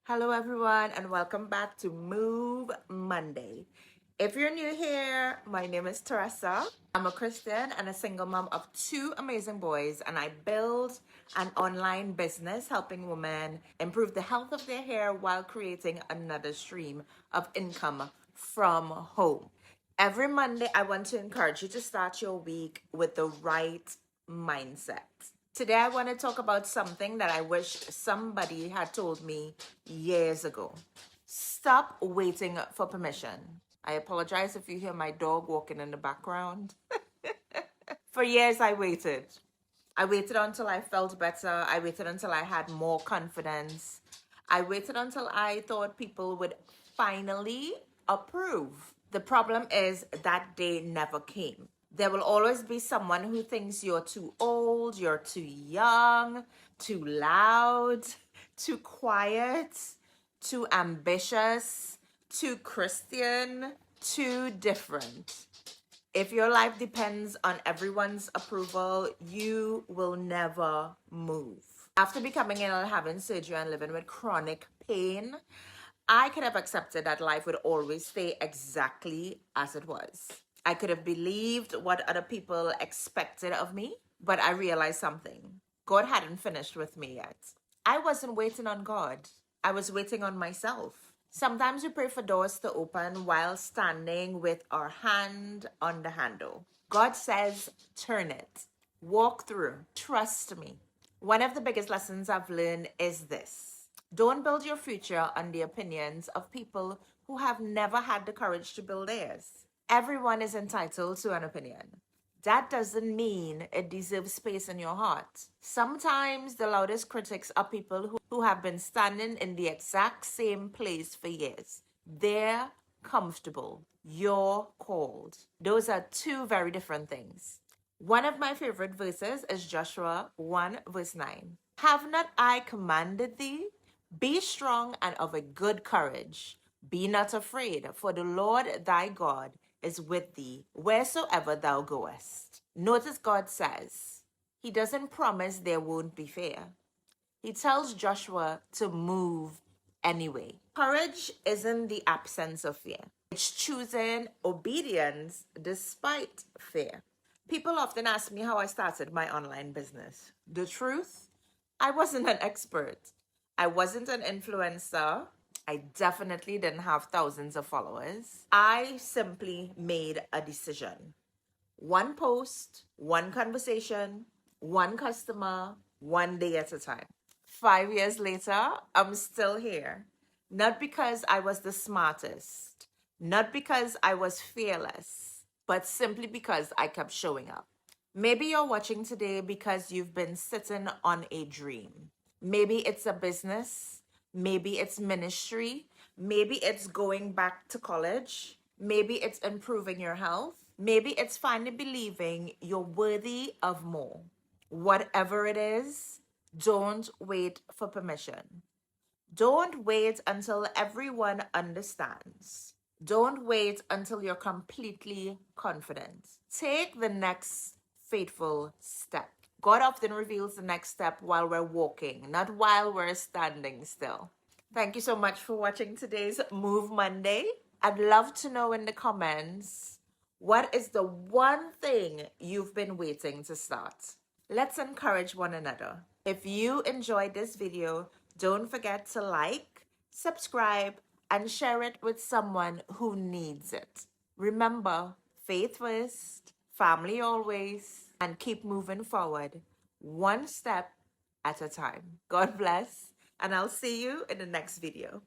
Hello, everyone, and welcome back to Move Monday. If you're new here, my name is Teresa. I'm a Christian and a single mom of two amazing boys, and I build an online business helping women improve the health of their hair while creating another stream of income from home. Every Monday, I want to encourage you to start your week with the right mindset. Today, I want to talk about something that I wish somebody had told me years ago. Stop waiting for permission. I apologize if you hear my dog walking in the background. For years, I waited. I waited until I felt better. I waited until I had more confidence. I waited until I thought people would finally approve. The problem is that day never came. There will always be someone who thinks you're too old, you're too young, too loud, too quiet, too ambitious, too Christian, too different. If your life depends on everyone's approval, you will never move. After becoming ill, having surgery, and living with chronic pain, I could have accepted that life would always stay exactly as it was. I could have believed what other people expected of me, but I realized something. God hadn't finished with me yet. I wasn't waiting on God. I was waiting on myself. Sometimes we pray for doors to open while standing with our hand on the handle. God says, turn it, walk through, trust me. One of the biggest lessons I've learned is this: don't build your future on the opinions of people who have never had the courage to build theirs. Everyone is entitled to an opinion. That doesn't mean it deserves space in your heart. Sometimes the loudest critics are people who have been standing in the exact same place for years. They're comfortable. You're called. Those are two very different things. One of my favorite verses is Joshua 1 verse 9. Have not I commanded thee? Be strong and of a good courage. Be not afraid, for the Lord thy God is with thee wheresoever thou goest. Notice God says, He doesn't promise there won't be fear. He tells Joshua to move anyway. Courage isn't the absence of fear, it's choosing obedience despite fear. People often ask me how I started my online business. The truth, I wasn't an expert. I wasn't an influencer. I definitely didn't have thousands of followers. I simply made a decision. One post, one conversation, one customer, one day at a time. 5 years later, I'm still here. Not because I was the smartest, not because I was fearless, but simply because I kept showing up. Maybe you're watching today because you've been sitting on a dream. Maybe it's a business, maybe it's ministry, maybe it's going back to college, maybe it's improving your health, maybe it's finally believing you're worthy of more. Whatever it is, don't wait for permission. Don't wait until everyone understands. Don't wait until you're completely confident. Take the next faithful step. God often reveals the next step while we're walking, not while we're standing still. Thank you so much for watching today's Move Monday. I'd love to know in the comments, what is the one thing you've been waiting to start? Let's encourage one another. If you enjoyed this video, don't forget to like, subscribe, and share it with someone who needs it. Remember, faith first, family always, and keep moving forward, one step at a time. God bless, and I'll see you in the next video.